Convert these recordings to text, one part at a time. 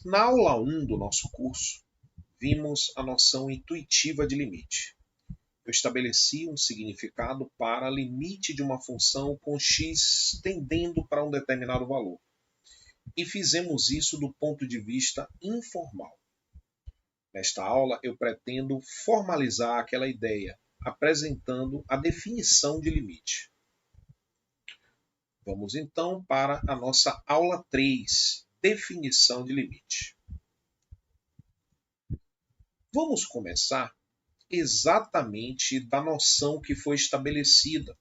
Na aula 1 do nosso curso, vimos a noção intuitiva de limite. Eu estabeleci um significado para limite de uma função com x tendendo para um determinado valor. E fizemos isso do ponto de vista informal. Nesta aula, eu pretendo formalizar aquela ideia, apresentando a definição de limite. Vamos então para a nossa aula 3, definição de limite. Vamos começar exatamente da noção que foi estabelecida,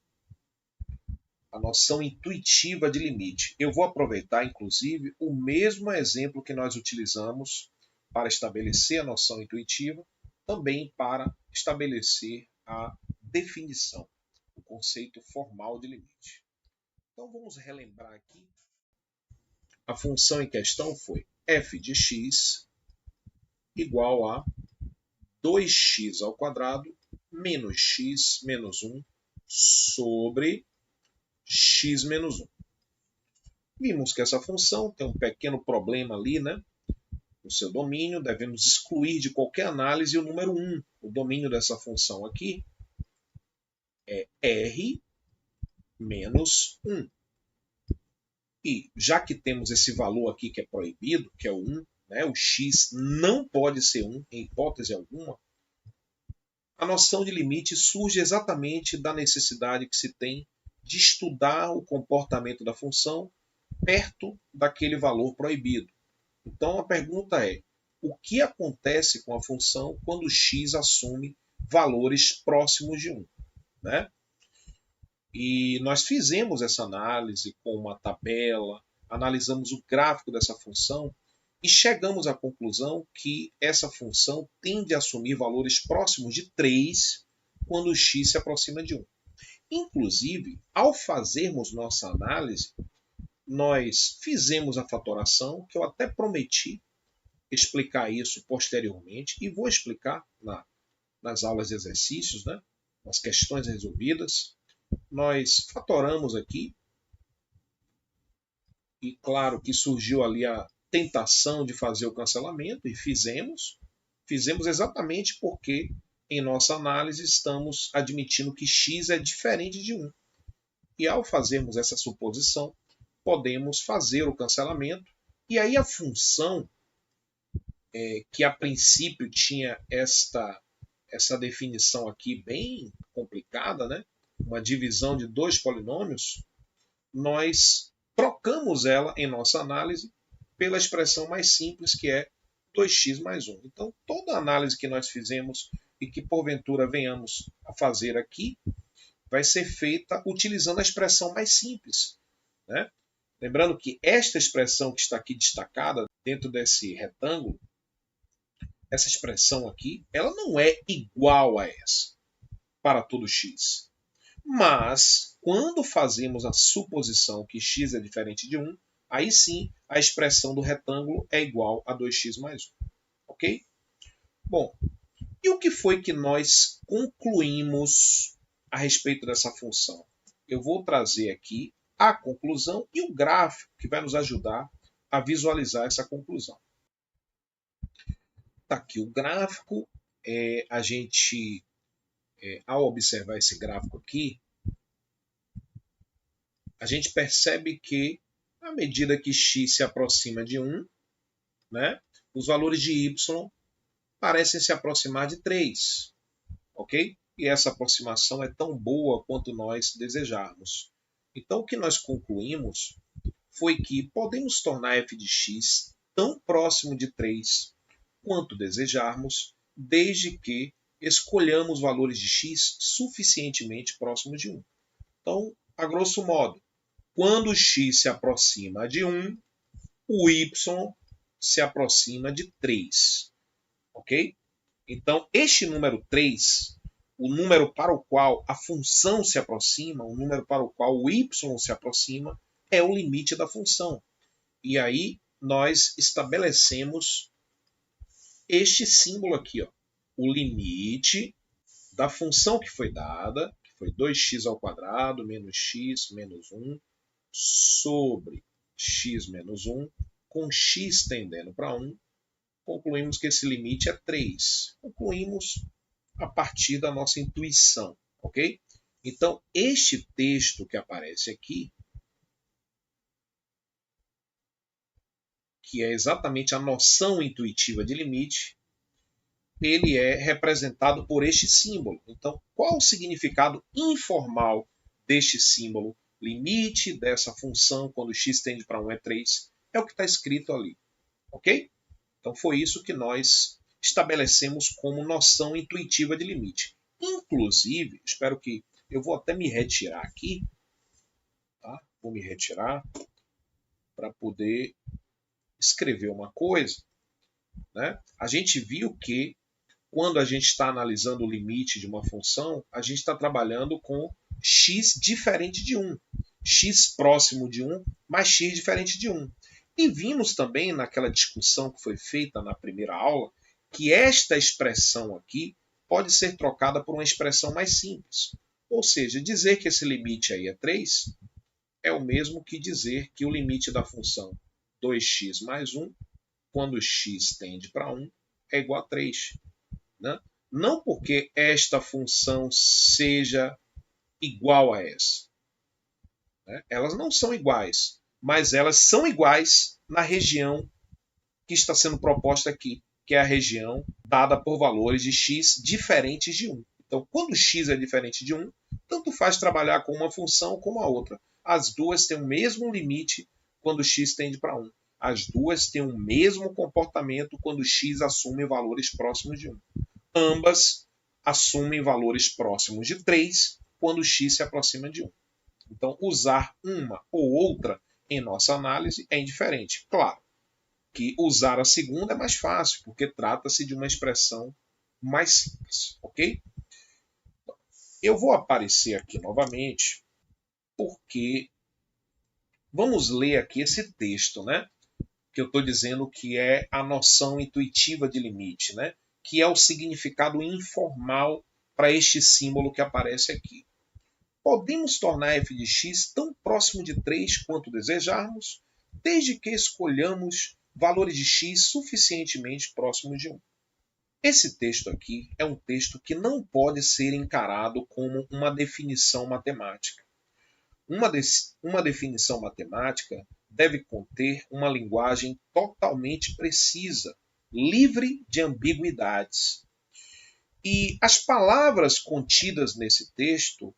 a noção intuitiva de limite. Eu vou aproveitar, inclusive, o mesmo exemplo que nós utilizamos para estabelecer a noção intuitiva, também para estabelecer a definição, o conceito formal de limite. Então vamos relembrar aqui. A função em questão foi f de x igual a 2x ao quadrado menos x menos 1 sobre x menos 1. Vimos que essa função tem um pequeno problema ali, né? No seu domínio, devemos excluir de qualquer análise o número 1. O domínio dessa função aqui é r menos 1. E já que temos esse valor aqui que é proibido, que é o 1, né, o x não pode ser 1 em hipótese alguma, a noção de limite surge exatamente da necessidade que se tem de estudar o comportamento da função perto daquele valor proibido. Então a pergunta é, o que acontece com a função quando x assume valores próximos de 1? Né? E nós fizemos essa análise com uma tabela, analisamos o gráfico dessa função e chegamos à conclusão que essa função tende a assumir valores próximos de 3 quando x se aproxima de 1. Inclusive, ao fazermos nossa análise, nós fizemos a fatoração, que eu até prometi explicar isso posteriormente, e vou explicar nas aulas de exercícios, né? Nas questões resolvidas. Nós fatoramos aqui, e claro que surgiu ali a tentação de fazer o cancelamento, e fizemos exatamente porque em nossa análise estamos admitindo que x é diferente de 1. E ao fazermos essa suposição, podemos fazer o cancelamento, e aí a função, que a princípio tinha essa definição aqui bem complicada, né? Uma divisão de dois polinômios, nós trocamos ela em nossa análise pela expressão mais simples, que é 2x mais 1. Então, toda análise que nós fizemos e que porventura venhamos a fazer aqui, vai ser feita utilizando a expressão mais simples. Né? Lembrando que esta expressão que está aqui destacada dentro desse retângulo, essa expressão aqui, ela não é igual a essa para todo x. Mas, quando fazemos a suposição que x é diferente de 1, aí sim a expressão do retângulo é igual a 2x mais 1. Ok? Bom, e o que foi que nós concluímos a respeito dessa função? Eu vou trazer aqui a conclusão e o gráfico que vai nos ajudar a visualizar essa conclusão. Está aqui o gráfico. A gente, ao observar esse gráfico aqui, a gente percebe que, à medida que x se aproxima de 1, né, os valores de y parecem se aproximar de 3. Ok? E essa aproximação é tão boa quanto nós desejarmos. Então, o que nós concluímos foi que podemos tornar f de x tão próximo de 3 quanto desejarmos, desde que escolhamos valores de x suficientemente próximos de 1. Então, a grosso modo, quando x se aproxima de 1, o y se aproxima de 3. Ok? Então, este número 3, o número para o qual a função se aproxima, o número para o qual o y se aproxima, é o limite da função. E aí nós estabelecemos este símbolo aqui, ó, o limite da função que foi dada, que foi 2x ao quadrado menos x menos 1 sobre x menos 1 com x tendendo para 1, concluímos que esse limite é 3. Concluímos a partir da nossa intuição, ok? Então, este texto que aparece aqui, que é exatamente a noção intuitiva de limite, ele é representado por este símbolo. Então, qual o significado informal deste símbolo? Limite dessa função quando x tende para 1 é 3, é o que está escrito ali, ok? Então, foi isso que nós estabelecemos como noção intuitiva de limite. Inclusive, espero que... Eu vou até me retirar aqui, tá? Vou me retirar para poder escrever uma coisa, né? A gente viu que quando a gente está analisando o limite de uma função, a gente está trabalhando com x diferente de 1. X próximo de 1 mais x diferente de 1. E vimos também naquela discussão que foi feita na primeira aula que esta expressão aqui pode ser trocada por uma expressão mais simples. Ou seja, dizer que esse limite aí é 3 é o mesmo que dizer que o limite da função 2x mais 1, quando x tende para 1, é igual a 3. Né? Não porque esta função seja igual a essa. Né? Elas não são iguais, mas elas são iguais na região que está sendo proposta aqui, que é a região dada por valores de x diferentes de 1. Então, quando x é diferente de 1, tanto faz trabalhar com uma função como a outra. As duas têm o mesmo limite quando x tende para 1. As duas têm o mesmo comportamento quando x assume valores próximos de 1. Ambas assumem valores próximos de 3 quando x se aproxima de 1. Então, usar uma ou outra em nossa análise é indiferente. Claro que usar a segunda é mais fácil, porque trata-se de uma expressão mais simples, ok? Eu vou aparecer aqui novamente, porque vamos ler aqui esse texto, né? Que eu estou dizendo que é a noção intuitiva de limite, né? Que é o significado informal para este símbolo que aparece aqui. Podemos tornar f de x tão próximo de 3 quanto desejarmos, desde que escolhamos valores de x suficientemente próximos de 1. Esse texto aqui é um texto que não pode ser encarado como uma definição matemática. Uma definição matemática deve conter uma linguagem totalmente precisa, livre de ambiguidades. E as palavras contidas nesse texto,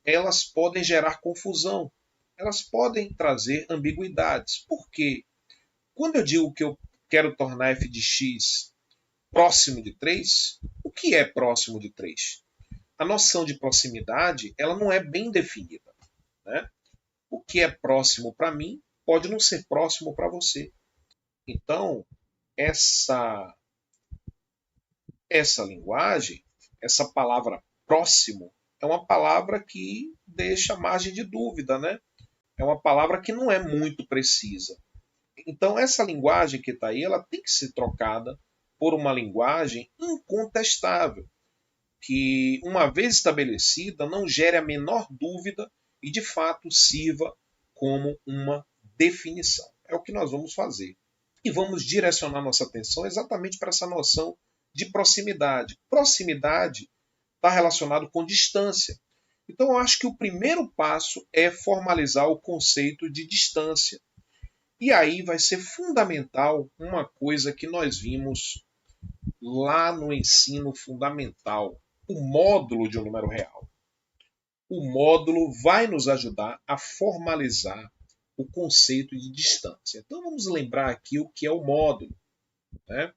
elas podem gerar confusão, elas podem trazer ambiguidades. Por quê? Quando eu digo que eu quero tornar f de x próximo de 3, o que é próximo de 3? A noção de proximidade ela não é bem definida. Né? O que é próximo para mim pode não ser próximo para você. Então, essa linguagem, essa palavra próximo, é uma palavra que deixa margem de dúvida. Né? É uma palavra que não é muito precisa. Então, essa linguagem que está aí, ela tem que ser trocada por uma linguagem incontestável, que, uma vez estabelecida, não gere a menor dúvida e, de fato, sirva como uma definição. É o que nós vamos fazer. E vamos direcionar nossa atenção exatamente para essa noção de proximidade. Proximidade está relacionado com distância. Então, eu acho que o primeiro passo é formalizar o conceito de distância. E aí vai ser fundamental uma coisa que nós vimos lá no ensino fundamental, o módulo de um número real. O módulo vai nos ajudar a formalizar o conceito de distância. Então vamos lembrar aqui o que é o módulo. Né?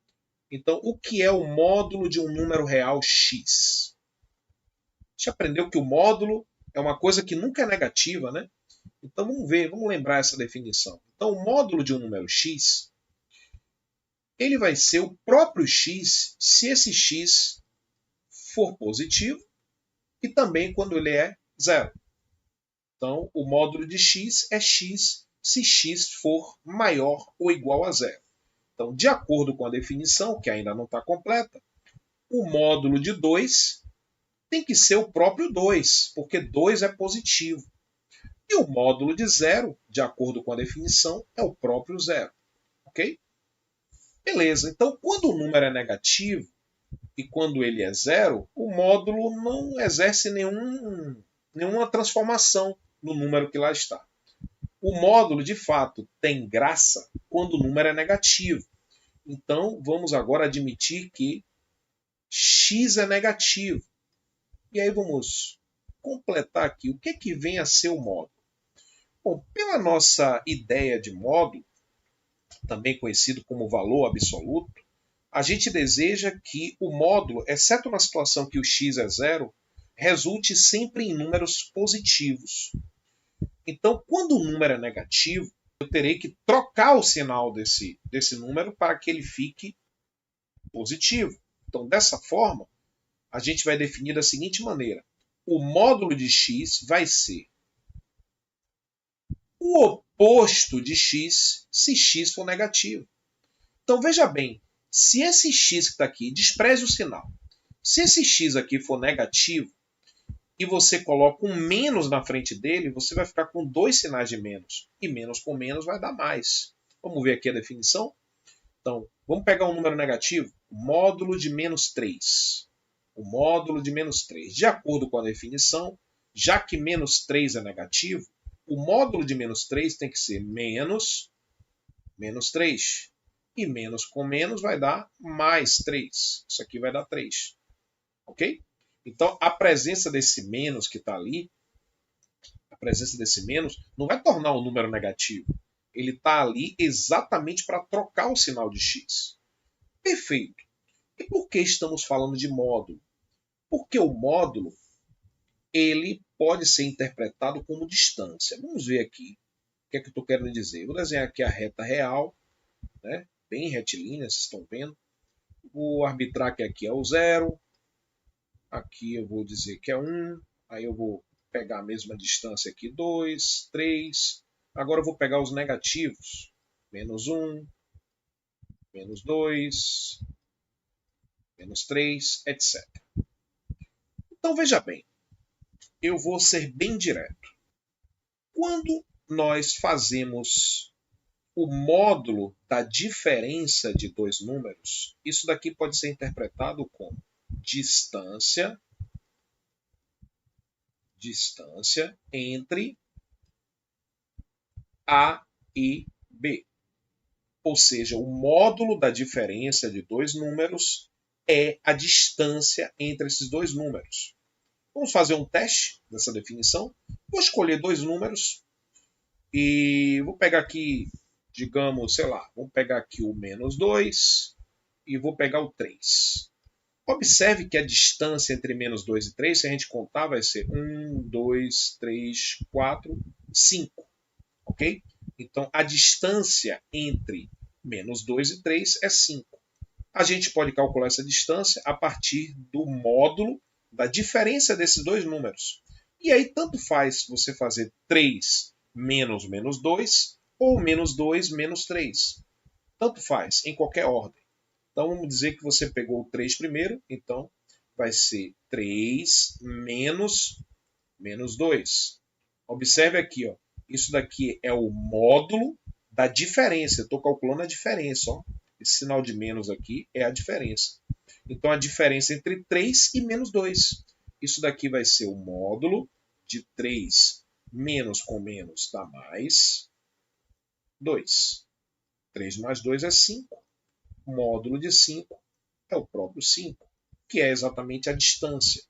Então, o que é o módulo de um número real x? A gente aprendeu que o módulo é uma coisa que nunca é negativa, né? Então vamos lembrar essa definição. Então, o módulo de um número x, ele vai ser o próprio x se esse x for positivo e também quando ele é zero. Então, o módulo de x é x se x for maior ou igual a zero. Então, de acordo com a definição, que ainda não está completa, o módulo de 2 tem que ser o próprio 2, porque 2 é positivo. E o módulo de zero, de acordo com a definição, é o próprio zero. Ok? Beleza. Então, quando o número é negativo e quando ele é zero, o módulo não exerce nenhuma transformação no número que lá está. O módulo, de fato, tem graça quando o número é negativo. Então, vamos agora admitir que x é negativo. E aí vamos completar aqui. O que vem a ser o módulo? Bom, pela nossa ideia de módulo, também conhecido como valor absoluto, a gente deseja que o módulo, exceto na situação que o x é zero, resulte sempre em números positivos. Então, quando o número é negativo, eu terei que trocar o sinal desse número para que ele fique positivo. Então, dessa forma, a gente vai definir da seguinte maneira. O módulo de x vai ser o oposto de x se x for negativo. Então, veja bem, se esse x que está aqui, despreze o sinal. Se esse x aqui for negativo, e você coloca um menos na frente dele, você vai ficar com dois sinais de menos. E menos com menos vai dar mais. Vamos ver aqui a definição? Então, vamos pegar um número negativo, módulo de menos 3. O módulo de menos 3. De acordo com a definição, já que menos 3 é negativo, o módulo de menos 3 tem que ser menos 3. E menos com menos vai dar mais 3. Isso aqui vai dar 3. Ok? Então, a presença desse menos que está ali, a presença desse menos, não vai tornar o número negativo. Ele está ali exatamente para trocar o sinal de x. Perfeito. E por que estamos falando de módulo? Porque o módulo ele pode ser interpretado como distância. Vamos ver aqui o que é que eu estou querendo dizer. Vou desenhar aqui a reta real, né? Bem retilínea, vocês estão vendo. Vou arbitrar que aqui é o 0. Aqui eu vou dizer que é 1. Aí eu vou pegar a mesma distância aqui, 2, 3. Agora eu vou pegar os negativos. Menos 1, menos 2, menos 3, etc. Então veja bem, eu vou ser bem direto. Quando nós fazemos o módulo da diferença de dois números, isso daqui pode ser interpretado como distância entre A e B. Ou seja, o módulo da diferença de dois números é a distância entre esses dois números. Vamos fazer um teste dessa definição. Vou escolher dois números e vou pegar aqui, digamos, sei lá, vou pegar aqui o menos 2 e vou pegar o 3. Observe que a distância entre menos 2 e 3, se a gente contar, vai ser 1, 2, 3, 4, 5. Ok? Então, a distância entre menos 2 e 3 é 5. A gente pode calcular essa distância a partir do módulo da diferença desses dois números. E aí, tanto faz você fazer 3 menos menos 2 ou menos 2 menos 3. Tanto faz, em qualquer ordem. Então, vamos dizer que você pegou o 3 primeiro, então vai ser 3 menos menos 2. Observe aqui, ó, isso daqui é o módulo da diferença. Eu estou calculando a diferença. Ó. Esse sinal de menos aqui é a diferença. Então, a diferença entre 3 e menos 2. Isso daqui vai ser o módulo de 3 menos com menos dá mais 2. 3 mais 2 é 5. Módulo de 5 é o próprio 5, que é exatamente a distância.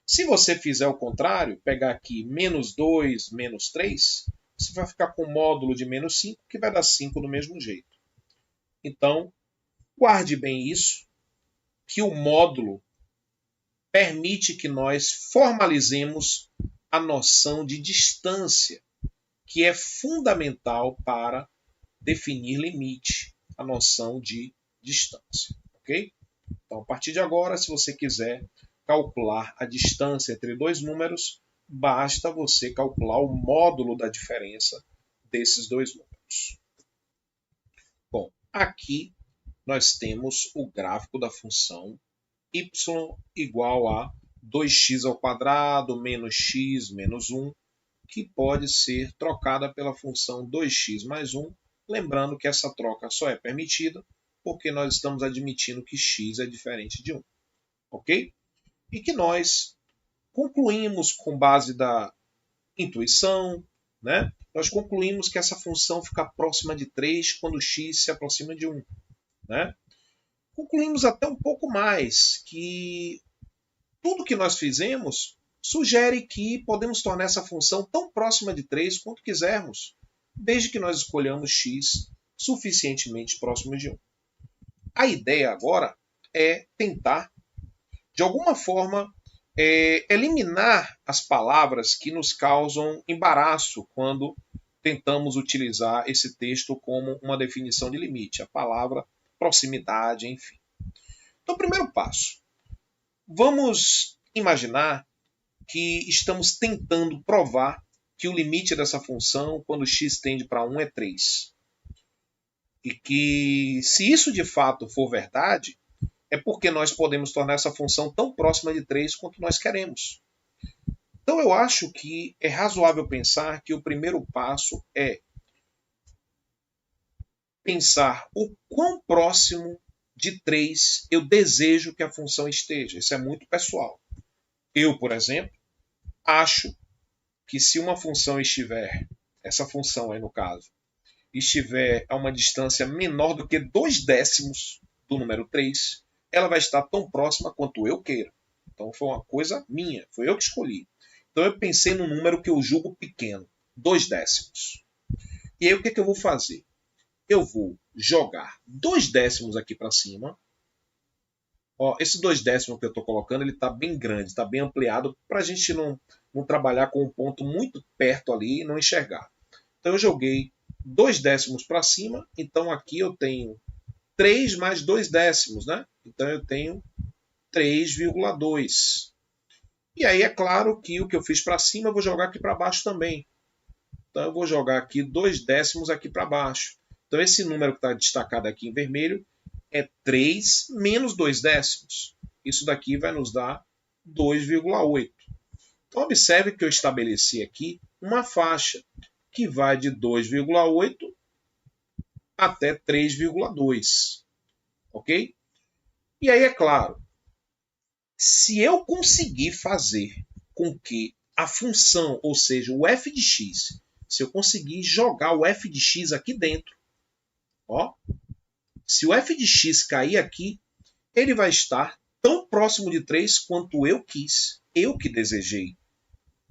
Se você fizer o contrário, pegar aqui menos 2, menos 3, você vai ficar com o módulo de menos 5, que vai dar 5 do mesmo jeito. Então, guarde bem isso, que o módulo permite que nós formalizemos a noção de distância, que é fundamental para definir limite, a noção de distância. Ok? Então, a partir de agora, se você quiser calcular a distância entre dois números, basta você calcular o módulo da diferença desses dois números. Bom, aqui nós temos o gráfico da função y igual a 2x ao quadrado menos x menos 1, que pode ser trocada pela função 2x mais 1 lembrando que essa troca só é permitida porque nós estamos admitindo que x é diferente de 1, ok? E que nós concluímos com base da intuição, né? Nós concluímos que essa função fica próxima de 3 quando x se aproxima de 1. Né? Concluímos até um pouco mais, que tudo que nós fizemos sugere que podemos tornar essa função tão próxima de 3 quanto quisermos, desde que nós escolhamos x suficientemente próximo de 1. A ideia agora é tentar, de alguma forma, eliminar as palavras que nos causam embaraço quando tentamos utilizar esse texto como uma definição de limite, a palavra proximidade, enfim. Então, primeiro passo, vamos imaginar que estamos tentando provar que o limite dessa função, quando x tende para 1, é 3. E que, se isso de fato for verdade, é porque nós podemos tornar essa função tão próxima de 3 quanto nós queremos. Então eu acho que é razoável pensar que o primeiro passo é pensar o quão próximo de 3 eu desejo que a função esteja. Isso é muito pessoal. Eu, por exemplo, acho que se uma função estiver, essa função aí no caso, estiver a uma distância menor do que 2 décimos do número 3, ela vai estar tão próxima quanto eu queira. Então foi uma coisa minha, foi eu que escolhi. Então eu pensei num número que eu julgo pequeno, 2 décimos. E aí o que eu vou fazer? Eu vou jogar 2 décimos aqui para cima. Ó, esse 2 décimos que eu estou colocando, ele está bem grande, está bem ampliado, para a gente não trabalhar com um ponto muito perto ali e não enxergar. Então eu joguei 2 décimos para cima, então aqui eu tenho 3 mais 2 décimos, né? Então eu tenho 3,2. E aí é claro que o que eu fiz para cima eu vou jogar aqui para baixo também. Então eu vou jogar aqui 2 décimos aqui para baixo. Então esse número que está destacado aqui em vermelho é 3 menos 2 décimos. Isso daqui vai nos dar 2,8. Então observe que eu estabeleci aqui uma faixa que vai de 2,8 até 3,2. Ok? E aí é claro, se eu conseguir fazer com que a função, ou seja, o f de x, se eu conseguir jogar o f de x aqui dentro, ó, se o f de x cair aqui, ele vai estar tão próximo de 3 quanto eu quis, eu que desejei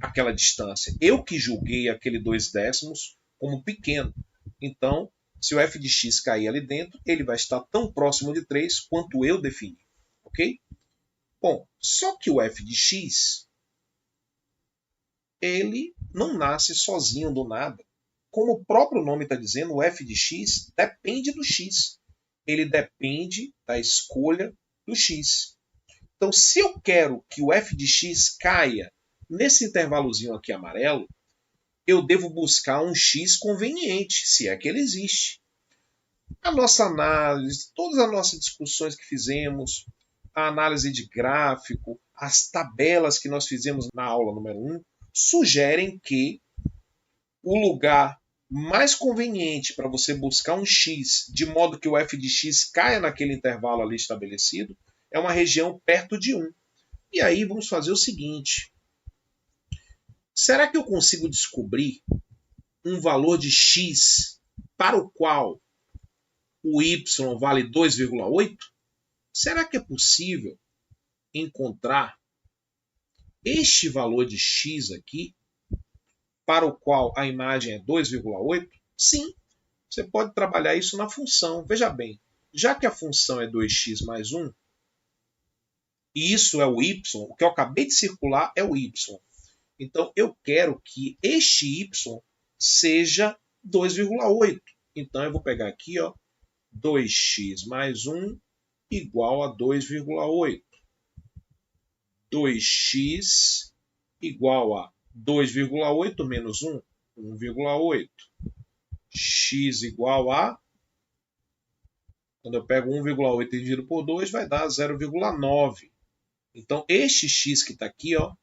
aquela distância, eu que julguei aquele 2 décimos como pequeno. Então, se o f de x cair ali dentro, ele vai estar tão próximo de 3 quanto eu defini. Ok? Bom, só que o f de x, ele não nasce sozinho do nada. Como o próprio nome está dizendo, o f de x depende do x. Ele depende da escolha do x. Então, se eu quero que o f de x caia nesse intervalozinho aqui amarelo, eu devo buscar um x conveniente, se é que ele existe. A nossa análise, todas as nossas discussões que fizemos, a análise de gráfico, as tabelas que nós fizemos na aula número 1, sugerem que o lugar mais conveniente para você buscar um x, de modo que o f de x caia naquele intervalo ali estabelecido, é uma região perto de 1. E aí vamos fazer o seguinte. Será que eu consigo descobrir um valor de x para o qual o y vale 2,8? Será que é possível encontrar este valor de x aqui, para o qual a imagem é 2,8? Sim, você pode trabalhar isso na função. Veja bem, já que a função é 2x mais 1, e isso é o y, o que eu acabei de circular é o y. Então eu quero que este y seja 2,8. Então eu vou pegar aqui, ó, 2x mais 1 igual a 2,8. 2x igual a 2,8 menos 1, 1,8. X igual a, quando eu pego 1,8 e divido por 2, vai dar 0,9. Então, este x que está aqui, ó,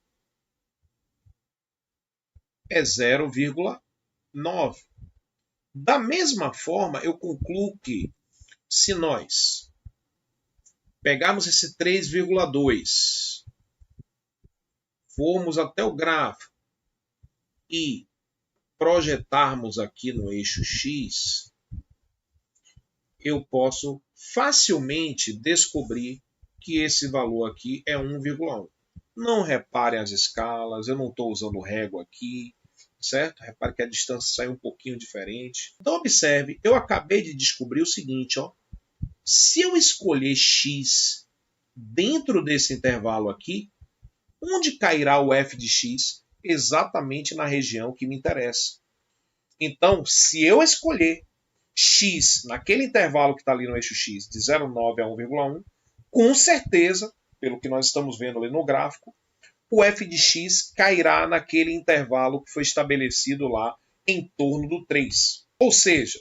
é 0,9. Da mesma forma, eu concluo que se nós pegarmos esse 3,2, formos até o gráfico e projetarmos aqui no eixo X, eu posso facilmente descobrir que esse valor aqui é 1,1. Não reparem as escalas, eu não estou usando régua aqui, certo? Repare que a distância sai um pouquinho diferente. Então observe, eu acabei de descobrir o seguinte, ó. Se eu escolher X dentro desse intervalo aqui, onde cairá o f de x? Exatamente na região que me interessa. Então, se eu escolher x naquele intervalo que está ali no eixo x, de 0,9 a 1,1, com certeza, pelo que nós estamos vendo ali no gráfico, o f de x cairá naquele intervalo que foi estabelecido lá em torno do 3. Ou seja,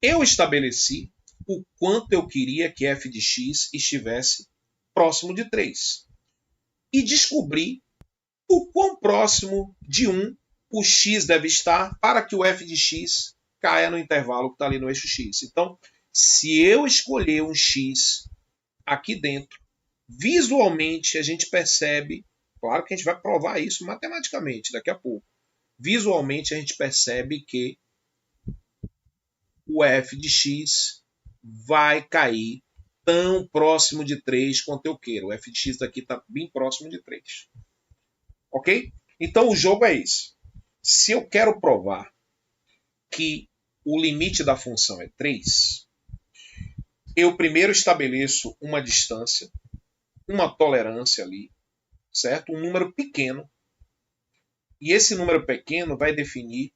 eu estabeleci o quanto eu queria que f de x estivesse próximo de 3. E descobri o quão próximo de 1 o x deve estar para que o f de x caia no intervalo que está ali no eixo x. Então, se eu escolher um x aqui dentro, visualmente a gente percebe, claro que a gente vai provar isso matematicamente daqui a pouco, visualmente a gente percebe que o f de x vai cair tão próximo de 3 quanto eu quero. O f de x daqui está bem próximo de 3. Ok? Então o jogo é esse. Se eu quero provar que o limite da função é 3, eu primeiro estabeleço uma distância, uma tolerância ali, certo? Um número pequeno. E esse número pequeno vai definir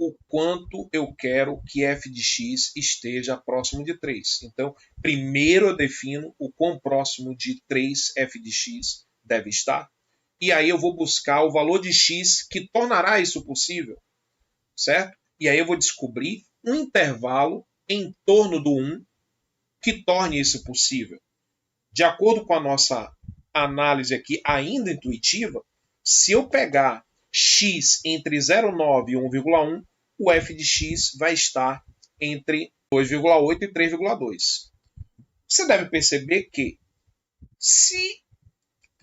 o quanto eu quero que f de x esteja próximo de 3. Então, primeiro eu defino o quão próximo de 3 f de x deve estar. E aí eu vou buscar o valor de x que tornará isso possível, certo? E aí eu vou descobrir um intervalo em torno do 1 que torne isso possível. De acordo com a nossa análise aqui, ainda intuitiva, se eu pegar x entre 0,9 e 1,1, o f de x vai estar entre 2,8 e 3,2. Você deve perceber que, se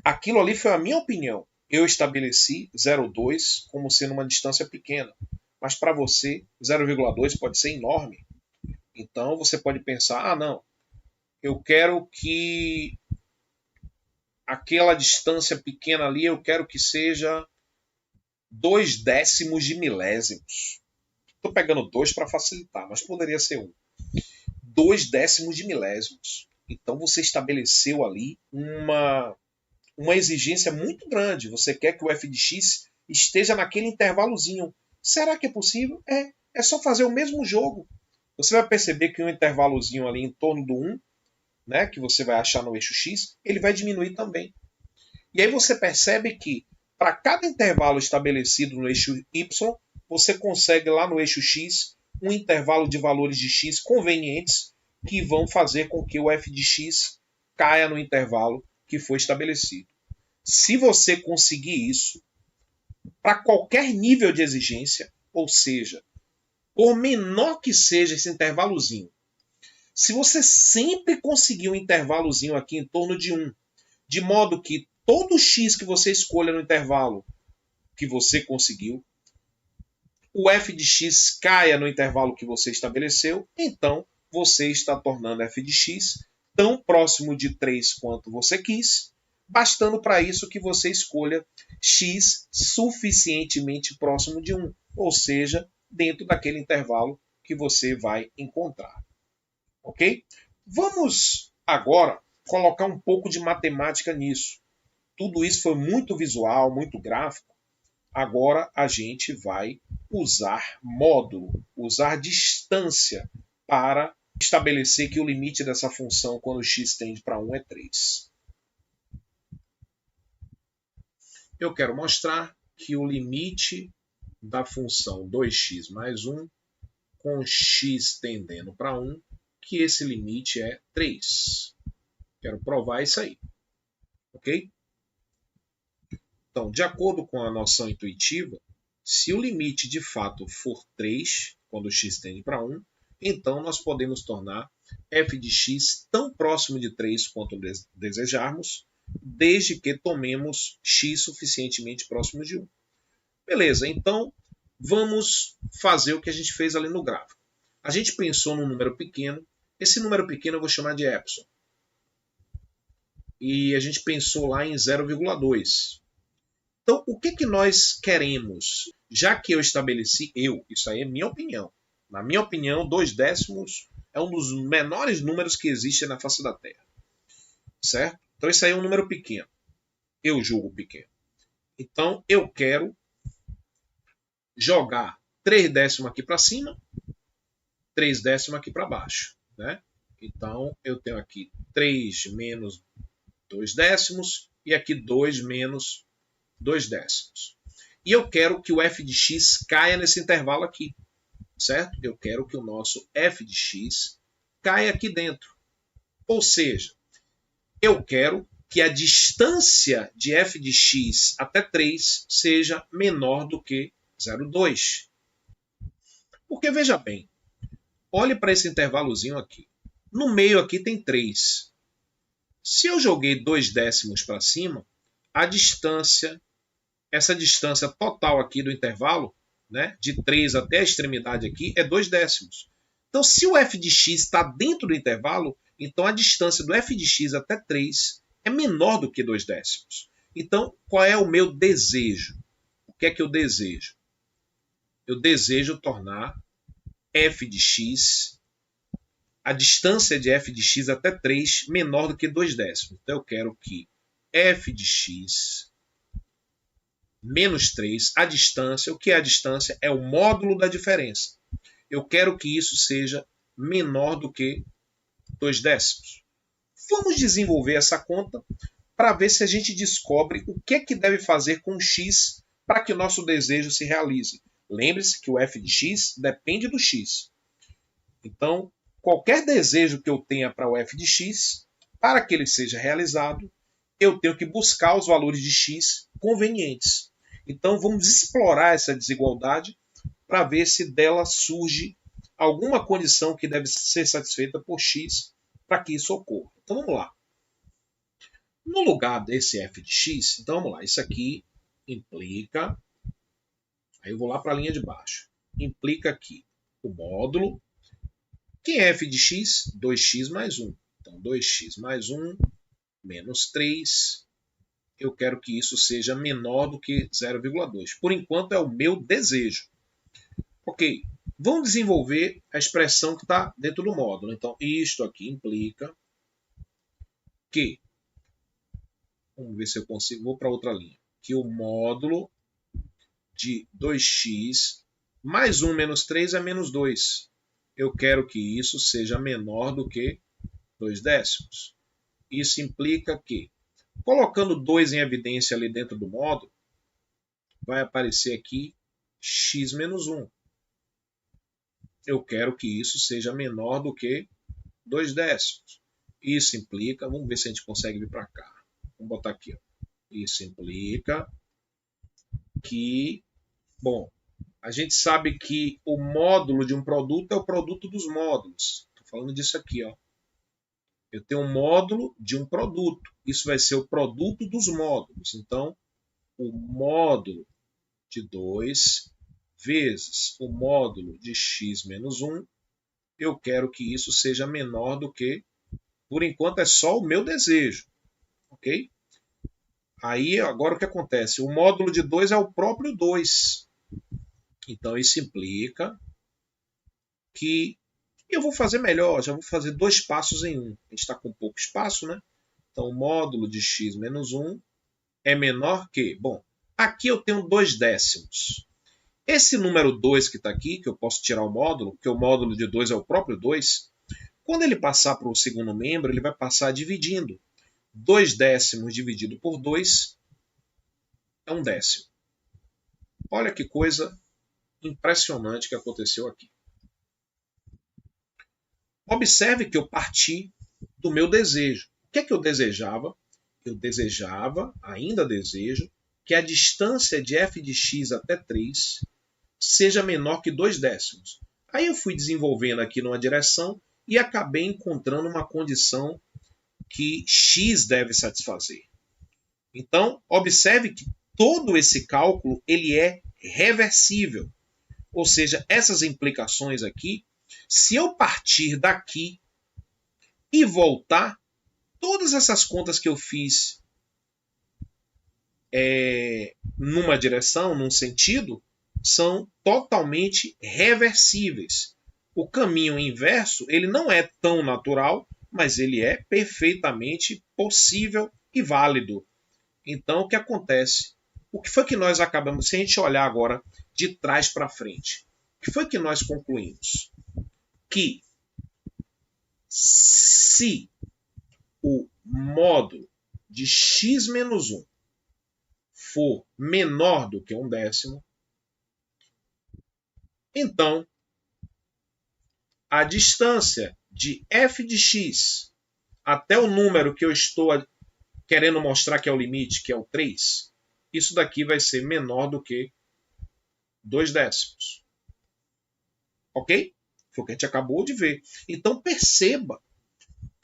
aquilo ali foi a minha opinião, eu estabeleci 0,2 como sendo uma distância pequena, mas para você 0,2 pode ser enorme. Então você pode pensar, ah não, eu quero que aquela distância pequena ali, eu quero que seja 2 décimos de milésimos. Estou pegando 2 para facilitar, mas poderia ser 1. 2 décimos de milésimos. Então você estabeleceu ali uma exigência muito grande. Você quer que o f de x esteja naquele intervalozinho. Será que é possível? É só fazer o mesmo jogo. Você vai perceber que um intervalozinho ali em torno do 1, né, que você vai achar no eixo x, ele vai diminuir também. E aí você percebe que para cada intervalo estabelecido no eixo y, você consegue lá no eixo x um intervalo de valores de x convenientes que vão fazer com que o f de x caia no intervalo que foi estabelecido. Se você conseguir isso, para qualquer nível de exigência, ou seja, por menor que seja esse intervalozinho, se você sempre conseguir um intervalozinho aqui em torno de 1, de modo que todo x que você escolha no intervalo que você conseguiu, o f de x caia no intervalo que você estabeleceu, então você está tornando f de x tão próximo de 3 quanto você quis, bastando para isso que você escolha x suficientemente próximo de 1, ou seja, dentro daquele intervalo que você vai encontrar. Ok? Vamos agora colocar um pouco de matemática nisso. Tudo isso foi muito visual, muito gráfico. Agora a gente vai usar módulo, usar distância para estabelecer que o limite dessa função quando x tende para 1 é 3. Eu quero mostrar que o limite da função 2x mais 1 com x tendendo para 1, que esse limite é 3. Quero provar isso aí. Ok? Então, de acordo com a noção intuitiva, se o limite de fato for 3, quando x tende para 1, então nós podemos tornar f de x tão próximo de 3 quanto desejarmos, desde que tomemos x suficientemente próximo de 1. Beleza, então vamos fazer o que a gente fez ali no gráfico. A gente pensou num número pequeno. Esse número pequeno eu vou chamar de epsilon. E a gente pensou lá em 0,2. Então, o que nós queremos? Já que eu estabeleci, isso aí é minha opinião. Na minha opinião, 2 décimos é um dos menores números que existem na face da Terra. Certo? Então, isso aí é um número pequeno. Eu julgo pequeno. Então, eu quero jogar 3 décimos aqui para cima, 3 décimos aqui para baixo. Né? Então, eu tenho aqui 3 menos 2 décimos e aqui 2 menos 2 décimos. E eu quero que o f de x caia nesse intervalo aqui. Certo? Eu quero que o nosso f de x caia aqui dentro. Ou seja, eu quero que a distância de f de x até 3 seja menor do que 0,2. Porque, veja bem, olhe para esse intervalozinho aqui. No meio aqui tem 3. Se eu joguei 2 décimos para cima, a distância, essa distância total aqui do intervalo, né, de 3 até a extremidade aqui, é 2 décimos. Então, se o f de x está dentro do intervalo, então a distância do f de x até 3 é menor do que 2 décimos. Então, qual é o meu desejo? O que é que eu desejo? Eu desejo tornar f de x, a distância de f de x até 3 menor do que 2 décimos. Então, eu quero que f de x menos 3, a distância, o que é a distância? É o módulo da diferença. Eu quero que isso seja menor do que 2 décimos. Vamos desenvolver essa conta para ver se a gente descobre o que é que deve fazer com x para que o nosso desejo se realize. Lembre-se que o f de x depende do x. Então, qualquer desejo que eu tenha para o f de x, para que ele seja realizado, eu tenho que buscar os valores de x convenientes. Então, vamos explorar essa desigualdade para ver se dela surge alguma condição que deve ser satisfeita por x para que isso ocorra. Então, vamos lá. No lugar desse f de x, então vamos lá, isso aqui implica, aí eu vou lá para a linha de baixo, implica aqui o módulo, que é f de x? 2x mais 1. Então, 2x mais 1 menos 3, eu quero que isso seja menor do que 0,2. Por enquanto é o meu desejo. Ok, vamos desenvolver a expressão que está dentro do módulo. Então, isto aqui implica que, vamos ver se eu consigo, vou para outra linha, que o módulo de 2x mais 1 menos 3 é menos 2. Eu quero que isso seja menor do que 2 décimos. Isso implica que, colocando 2 em evidência ali dentro do módulo, vai aparecer aqui x menos 1. Eu quero que isso seja menor do que 2 décimos. Isso implica, vamos ver se a gente consegue vir para cá. Vamos botar aqui. Ó. Isso implica que, bom, a gente sabe que o módulo de um produto é o produto dos módulos. Estou falando disso aqui. Ó. Eu tenho um módulo de um produto. Isso vai ser o produto dos módulos. Então, o módulo de 2 vezes o módulo de x menos 1, eu quero que isso seja menor do que, por enquanto é só o meu desejo. Ok? Aí, agora o que acontece? O módulo de 2 é o próprio 2. Então, isso implica que eu vou fazer melhor, já vou fazer 2 passos em 1. A gente está com pouco espaço, né? Então, o módulo de x menos 1 é menor que... Bom, aqui eu tenho 2 décimos. Esse número 2 que está aqui, que eu posso tirar o módulo, porque o módulo de 2 é o próprio 2, quando ele passar para o segundo membro, ele vai passar dividindo. 2 décimos dividido por 2 é 1 décimo. Olha que coisa impressionante que aconteceu aqui. Observe que eu parti do meu desejo. O que é que eu desejava? Eu desejava, ainda desejo, que a distância de f de x até 3 seja menor que 2 décimos. Aí eu fui desenvolvendo aqui numa direção e acabei encontrando uma condição que x deve satisfazer. Então, observe que todo esse cálculo ele é reversível. Ou seja, essas implicações aqui, se eu partir daqui e voltar, todas essas contas que eu fiz numa direção, num sentido, são totalmente reversíveis. O caminho inverso ele não é tão natural, mas ele é perfeitamente possível e válido. Então, o que acontece? O que foi que nós acabamos, se a gente olhar agora de trás para frente, o que foi que nós concluímos? Que se o módulo de x menos 1 for menor do que 1/10, então a distância de f de x até o número que eu estou querendo mostrar que é o limite, que é o 3, isso daqui vai ser menor do que 2/10. Ok? Foi o que a gente acabou de ver. Então perceba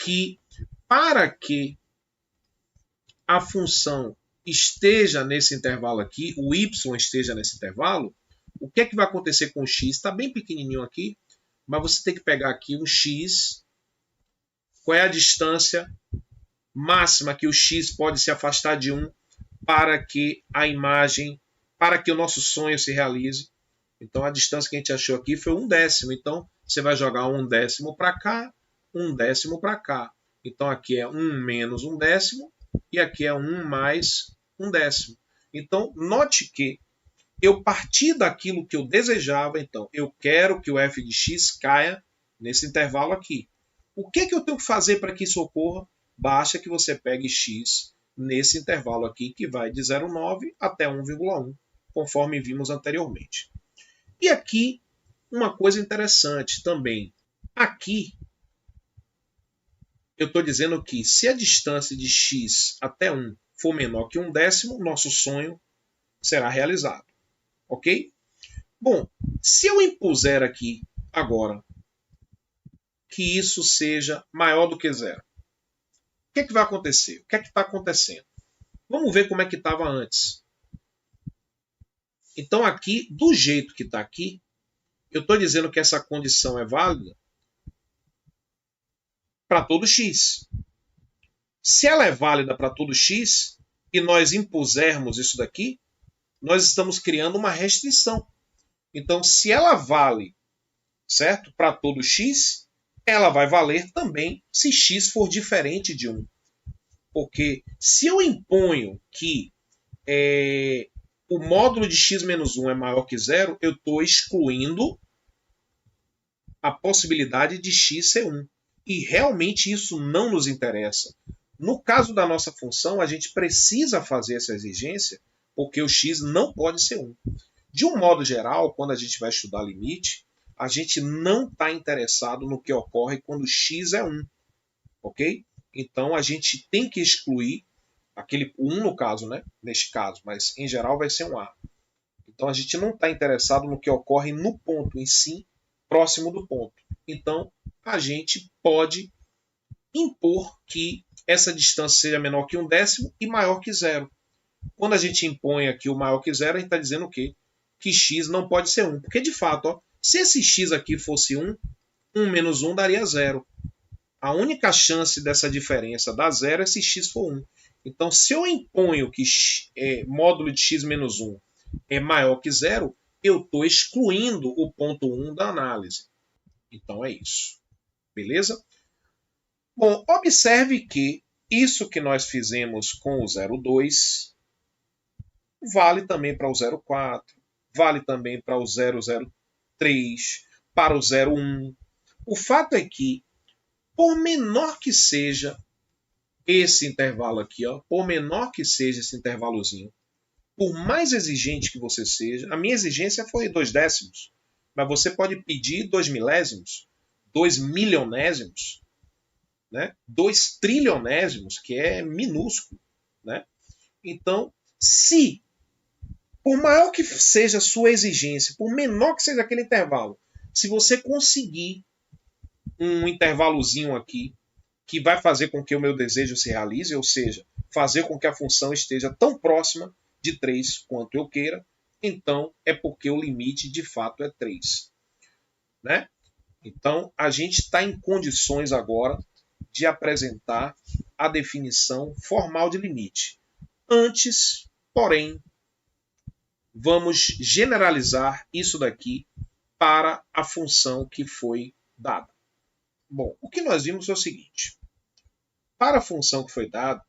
que para que a função esteja nesse intervalo aqui, o y esteja nesse intervalo, o que é que vai acontecer com o x? Está bem pequenininho aqui, mas você tem que pegar aqui um x. Qual é a distância máxima que o x pode se afastar de 1 para que a imagem, para que o nosso sonho se realize? Então a distância que a gente achou aqui foi 1/10. Então você vai jogar 1/10 para cá, 1/10 para cá. Então aqui é 1 menos 1/10 e aqui é 1 mais 1/10. Então note que eu parti daquilo que eu desejava, então eu quero que o f de x caia nesse intervalo aqui. O que eu tenho que fazer para que isso ocorra? Basta que você pegue x nesse intervalo aqui, que vai de 0,9 até 1,1, conforme vimos anteriormente. E aqui, uma coisa interessante também. Aqui, eu estou dizendo que se a distância de x até 1 for menor que 1/10, nosso sonho será realizado. Ok? Bom, se eu impuser aqui, agora, que isso seja maior do que 0, o que vai acontecer? O que está acontecendo? Vamos ver como é que estava antes. Então aqui, do jeito que está aqui, eu estou dizendo que essa condição é válida para todo x. Se ela é válida para todo x e nós impusermos isso daqui, nós estamos criando uma restrição. Então, se ela vale, certo, para todo x, ela vai valer também se x for diferente de 1. Porque se eu imponho que o módulo de x menos 1 é maior que 0, eu estou excluindo a possibilidade de x ser 1. E realmente isso não nos interessa. No caso da nossa função, a gente precisa fazer essa exigência porque o x não pode ser 1. De um modo geral, quando a gente vai estudar limite, a gente não está interessado no que ocorre quando x é 1. Ok? Então a gente tem que excluir aquele 1 no caso, né? Neste caso, mas em geral vai ser um A. Então a gente não está interessado no que ocorre no ponto em si, próximo do ponto. Então a gente pode impor que essa distância seja menor que 1/10 e maior que 0. Quando a gente impõe aqui o maior que 0, a gente está dizendo o quê? Que x não pode ser 1. Porque de fato, ó, se esse x aqui fosse 1, 1 menos 1 daria 0. A única chance dessa diferença dar 0 é se x for 1. Então, se eu imponho que módulo de x menos 1 é maior que 0, eu estou excluindo o ponto 1 da análise. Então, é isso. Beleza? Bom, observe que isso que nós fizemos com o 0,2 vale também para o 0,4, vale também para o 0,03, para o 0,1. O fato é que, por menor que seja esse intervalo aqui, ó, por menor que seja esse intervalozinho, por mais exigente que você seja, a minha exigência foi 0,2, mas você pode pedir 2 milésimos, 2 milionésimos, né? 2 trilionésimos, que é minúsculo, né? Então, se por maior que seja a sua exigência, por menor que seja aquele intervalo, Se você conseguir um intervalozinho aqui que vai fazer com que o meu desejo se realize, ou seja, fazer com que a função esteja tão próxima de 3 quanto eu queira, então é porque o limite de fato é 3. Né? Então, a gente está em condições agora de apresentar a definição formal de limite. Antes, porém, vamos generalizar isso daqui para a função que foi dada. Bom, o que nós vimos é o seguinte. Para a função que foi dada,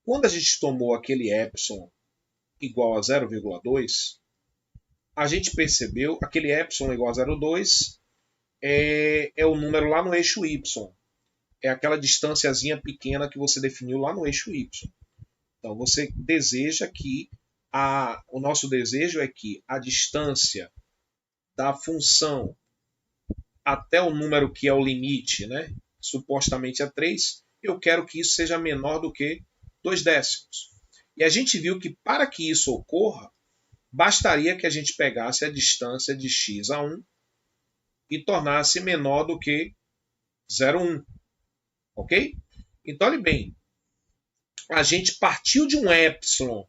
quando a gente tomou aquele epsilon igual a 0,2, a gente percebeu aquele epsilon igual a 0,2 é o número lá no eixo y. É aquela distânciazinha pequena que você definiu lá no eixo y. Então você deseja que o nosso desejo é que a distância da função até o número que é o limite, né, supostamente é 3, eu quero que isso seja menor do que 2 décimos. E a gente viu que para que isso ocorra, bastaria que a gente pegasse a distância de x a 1 e tornasse menor do que 0,1. Ok? Então, olhe bem, a gente partiu de um epsilon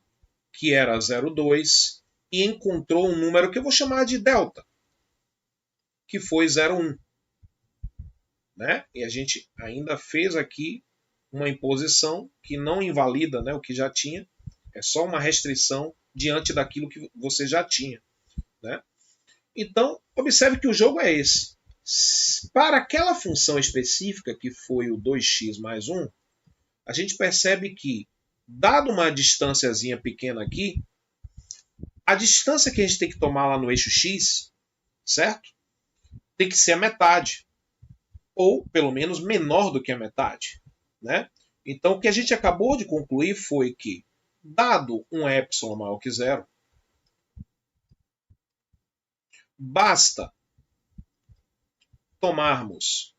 que era 0,2 e encontrou um número que eu vou chamar de delta, que foi 0,1. Né? E a gente ainda fez aqui uma imposição que não invalida, né, o que já tinha, é só uma restrição diante daquilo que você já tinha. Né? Então, observe que o jogo é esse. Para aquela função específica, que foi o 2x mais 1, a gente percebe que, dado uma distânciazinha pequena aqui, a distância que a gente tem que tomar lá no eixo x, certo? Tem que ser a metade. Ou, pelo menos, menor do que a metade. Né? Então, o que a gente acabou de concluir foi que, dado um epsilon maior que 0, basta tomarmos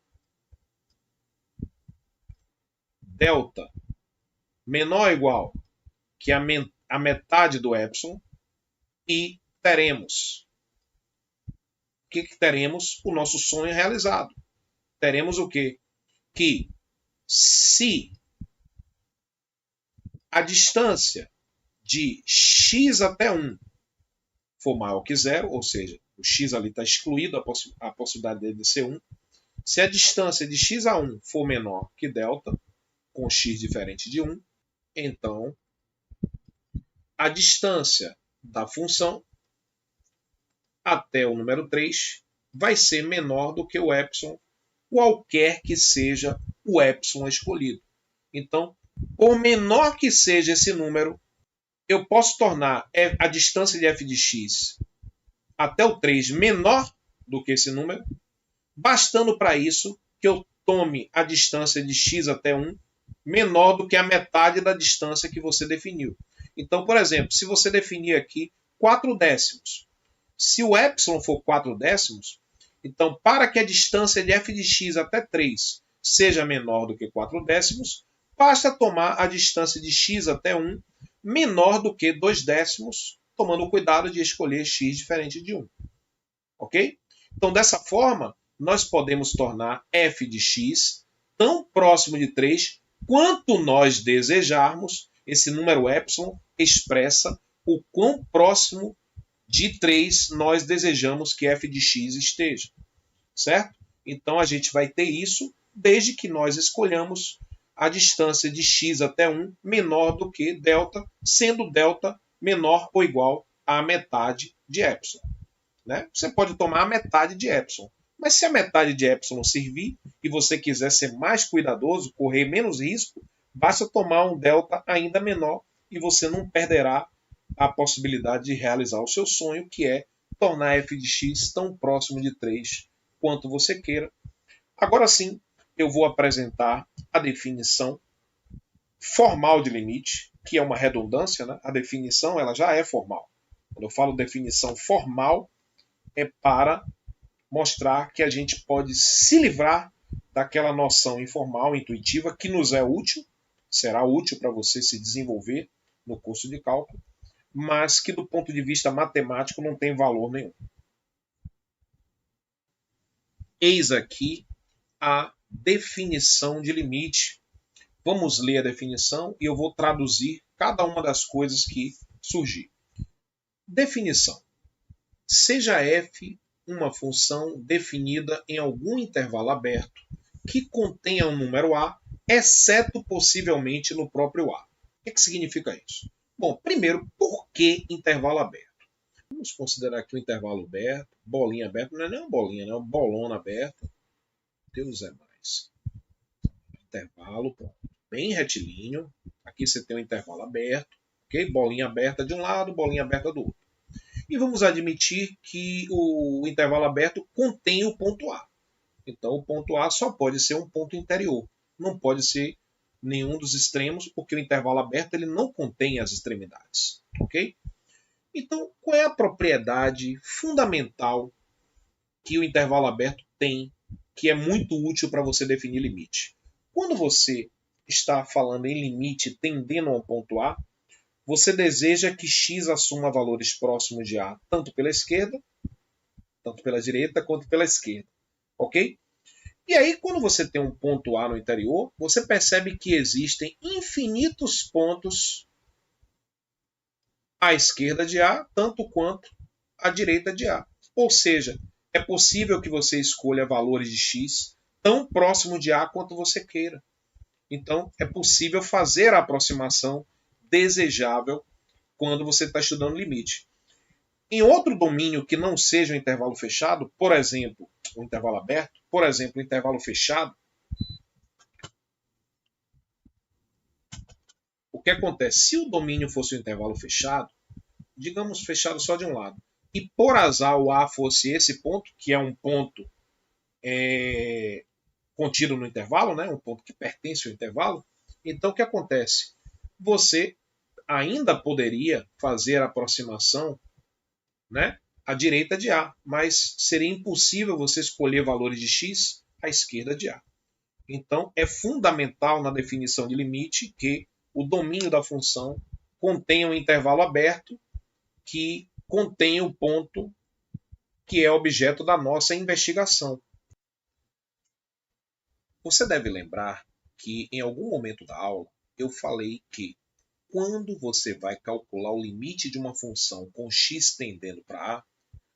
delta menor ou igual que a metade do epsilon e teremos. O que teremos? O nosso sonho realizado. Teremos o quê? Que se a distância de x até 1 for maior que 0, ou seja, o x ali está excluído, a possibilidade dele de ser 1. Se a distância de x a 1 for menor que delta, com x diferente de 1, então a distância da função até o número 3 vai ser menor do que o epsilon, qualquer que seja o epsilon escolhido. Então, por menor que seja esse número, eu posso tornar a distância de f de x até o 3 menor do que esse número, bastando para isso que eu tome a distância de x até 1 menor do que a metade da distância que você definiu. Então, por exemplo, se você definir aqui 4 décimos, se o epsilon for 4 décimos, então para que a distância de f de x até 3 seja menor do que 4 décimos, basta tomar a distância de x até 1 menor do que 2 décimos, tomando cuidado de escolher x diferente de 1. Ok? Então, dessa forma, nós podemos tornar f de x tão próximo de 3 quanto nós desejarmos. Esse número epsilon expressa o quão próximo de 3 nós desejamos que f de x esteja. Certo? Então, a gente vai ter isso desde que nós escolhamos a distância de x até 1 menor do que delta, sendo delta menor ou igual à metade de epsilon. Né? Você pode tomar a metade de epsilon. Mas se a metade de epsilon servir e você quiser ser mais cuidadoso, correr menos risco, basta tomar um delta ainda menor e você não perderá a possibilidade de realizar o seu sonho, que é tornar f de x tão próximo de 3 quanto você queira. Agora sim, eu vou apresentar a definição formal de limite, que é uma redundância, né? A definição ela já é formal. Quando eu falo definição formal, é para mostrar que a gente pode se livrar daquela noção informal, intuitiva, que nos é útil, será útil para você se desenvolver no curso de cálculo, mas que do ponto de vista matemático não tem valor nenhum. Eis aqui a definição de limite. Vamos ler a definição e eu vou traduzir cada uma das coisas que surgir. Definição. Seja f uma função definida em algum intervalo aberto que contenha um número a, exceto possivelmente no próprio a. O que significa isso? Bom, primeiro, por que intervalo aberto? Vamos considerar aqui o intervalo aberto, bolinha aberta, não é nem uma bolinha, é uma bolona aberta. Deus é mais. Intervalo, pronto. Bem retilíneo. Aqui você tem um intervalo aberto, ok? Bolinha aberta de um lado, bolinha aberta do outro. E vamos admitir que o intervalo aberto contém o ponto A. Então, o ponto A só pode ser um ponto interior. Não pode ser nenhum dos extremos, porque o intervalo aberto ele não contém as extremidades. Ok? Então, qual é a propriedade fundamental que o intervalo aberto tem, que é muito útil para você definir limite? Quando você está falando em limite tendendo a um ponto A, você deseja que x assuma valores próximos de A, tanto pela esquerda, tanto pela direita, quanto pela esquerda. Ok? E aí, quando você tem um ponto A no interior, você percebe que existem infinitos pontos à esquerda de A, tanto quanto à direita de A. Ou seja, é possível que você escolha valores de x tão próximo de A quanto você queira. Então, é possível fazer a aproximação desejável quando você está estudando limite. Em outro domínio que não seja o intervalo fechado, por exemplo, o intervalo aberto, por exemplo, o intervalo fechado, o que acontece? Se o domínio fosse um intervalo fechado, digamos fechado só de um lado, e por azar o A fosse esse ponto, que é um ponto contido no intervalo, né? Um ponto que pertence ao intervalo, então o que acontece? Você ainda poderia fazer a aproximação, né, à direita de A, mas seria impossível você escolher valores de x à esquerda de A. Então, é fundamental na definição de limite que o domínio da função contenha um intervalo aberto que contenha o ponto que é objeto da nossa investigação. Você deve lembrar que em algum momento da aula eu falei que quando você vai calcular o limite de uma função com x tendendo para A,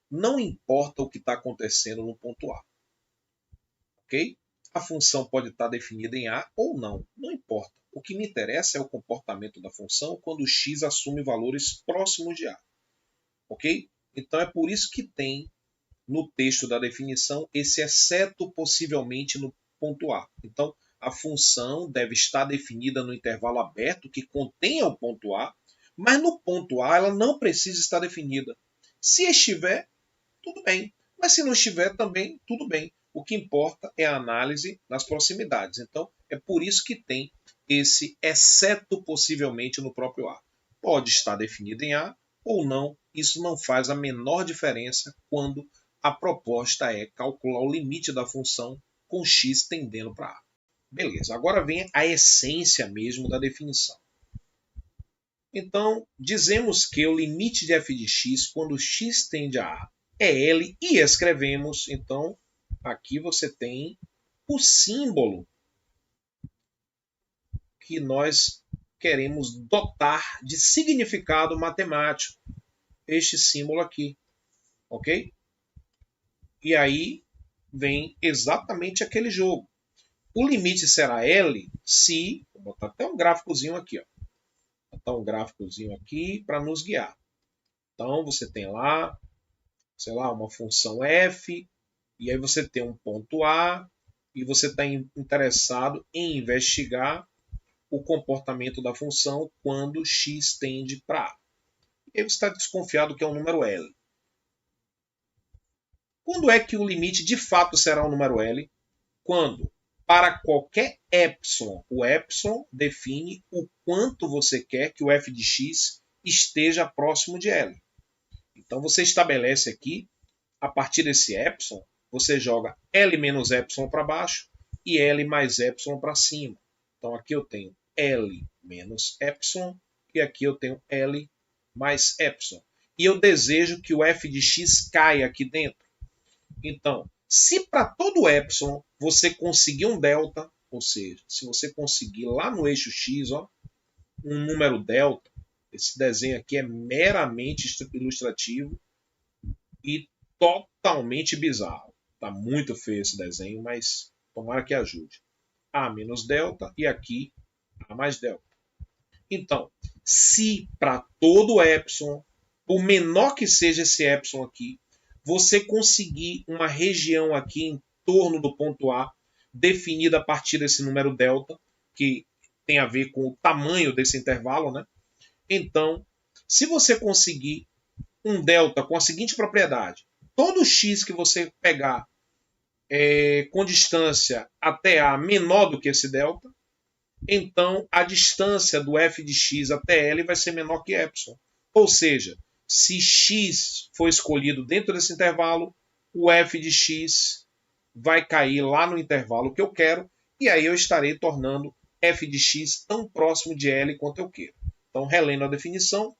não importa o que está acontecendo no ponto A. Ok? A função pode estar definida em A ou não, não importa. O que me interessa é o comportamento da função quando x assume valores próximos de A. Ok? Então é por isso que tem no texto da definição esse exceto possivelmente no ponto A. Então, a função deve estar definida no intervalo aberto que contenha o ponto A, mas no ponto A ela não precisa estar definida. Se estiver, tudo bem. Mas se não estiver, também tudo bem. O que importa é a análise nas proximidades. Então, é por isso que tem esse exceto possivelmente no próprio A. Pode estar definido em A ou não. Isso não faz a menor diferença quando a proposta é calcular o limite da função com x tendendo para A. Beleza, agora vem a essência mesmo da definição. Então, dizemos que o limite de f de x quando x tende a A é L e escrevemos, então, aqui você tem o símbolo que nós queremos dotar de significado matemático. Este símbolo aqui, ok? E aí vem exatamente aquele jogo. O limite será L se... Vou botar até um gráficozinho aqui. Ó. Vou botar um gráficozinho aqui para nos guiar. Então, você tem lá, sei lá, uma função f, e aí você tem um ponto A, e você está interessado em investigar o comportamento da função quando x tende para A. E aí você está desconfiado que é um número L. Quando é que o limite de fato será um número L? Quando, para qualquer epsilon, o epsilon define o quanto você quer que o f de x esteja próximo de L. Então você estabelece aqui, a partir desse epsilon, você joga L menos epsilon para baixo e L mais epsilon para cima. Então aqui eu tenho L menos epsilon e aqui eu tenho L mais epsilon. E eu desejo que o f de x caia aqui dentro. Então, Se para todo epsilon você conseguir um delta, ou seja, se você conseguir lá no eixo x, ó, um número delta, esse desenho aqui é meramente ilustrativo e totalmente bizarro. Tá muito feio esse desenho, mas tomara que ajude. A menos delta e aqui A mais delta. Então, se para todo epsilon, por menor que seja esse epsilon aqui, você conseguir uma região aqui em torno do ponto A, definida a partir desse número delta, que tem a ver com o tamanho desse intervalo, né? Então, se você conseguir um delta com a seguinte propriedade, todo x que você pegar com distância até A menor do que esse delta, então a distância do f de x até L vai ser menor que epsilon. Ou seja, se x for escolhido dentro desse intervalo, o f de x vai cair lá no intervalo que eu quero, e aí eu estarei tornando f de x tão próximo de L quanto eu quero. Então, relendo a definição,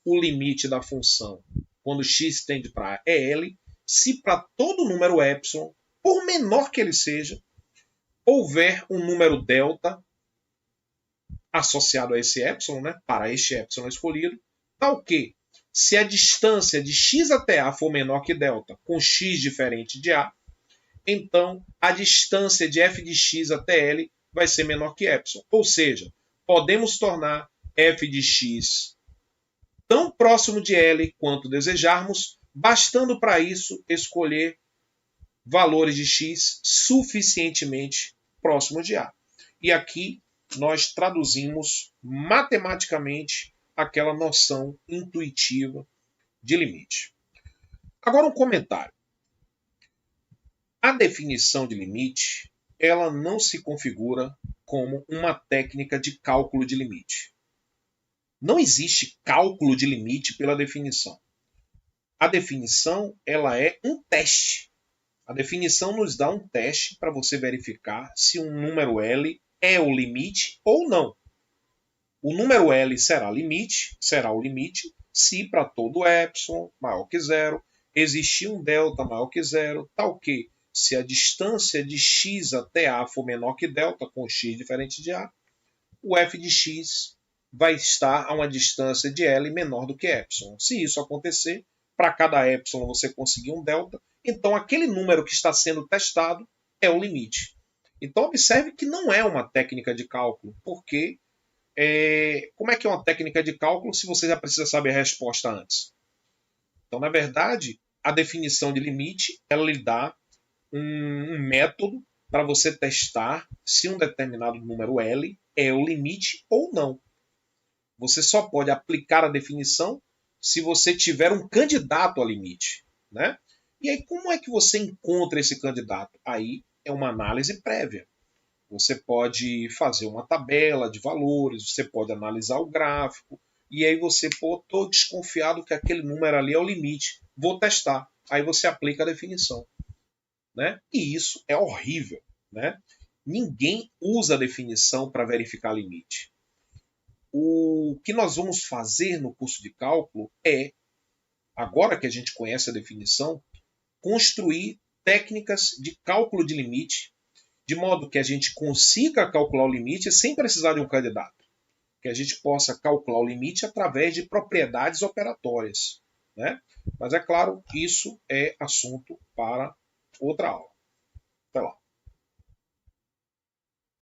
o limite da função quando x tende para A é L, se para todo número epsilon, por menor que ele seja, houver um número delta associado a esse epsilon, né, para este epsilon escolhido, tal que, se a distância de x até A for menor que delta, com x diferente de A, então a distância de f de x até L vai ser menor que epsilon. Ou seja, podemos tornar f de x tão próximo de L quanto desejarmos, bastando para isso escolher valores de x suficientemente próximos de A. E aqui nós traduzimos matematicamente aquela noção intuitiva de limite. Agora um comentário. A definição de limite, ela não se configura como uma técnica de cálculo de limite. Não existe cálculo de limite pela definição. A definição, ela é um teste. A definição nos dá um teste para você verificar se um número L é o limite ou não. O número L será o limite, se para todo epsilon maior que zero, existir um delta maior que zero, tal que, se a distância de x até A for menor que delta, com x diferente de A, o f de x vai estar a uma distância de L menor do que epsilon. Se isso acontecer, para cada epsilon você conseguir um delta, então aquele número que está sendo testado é o limite. Então observe que não é uma técnica de cálculo, porque como é que é uma técnica de cálculo se você já precisa saber a resposta antes? Então, na verdade, a definição de limite, ela lhe dá um método para você testar se um determinado número L é o limite ou não. Você só pode aplicar a definição se você tiver um candidato a limite, né? E aí, como é que você encontra esse candidato? Aí é uma análise prévia. Você pode fazer uma tabela de valores, você pode analisar o gráfico, e aí você, estou desconfiado que aquele número ali é o limite, vou testar. Aí você aplica a definição. Né? E isso é horrível. Né? Ninguém usa a definição para verificar limite. O que nós vamos fazer no curso de cálculo é, agora que a gente conhece a definição, construir técnicas de cálculo de limite, de modo que a gente consiga calcular o limite sem precisar de um candidato. Que a gente possa calcular o limite através de propriedades operatórias. Né? Mas é claro, isso é assunto para outra aula. Até lá.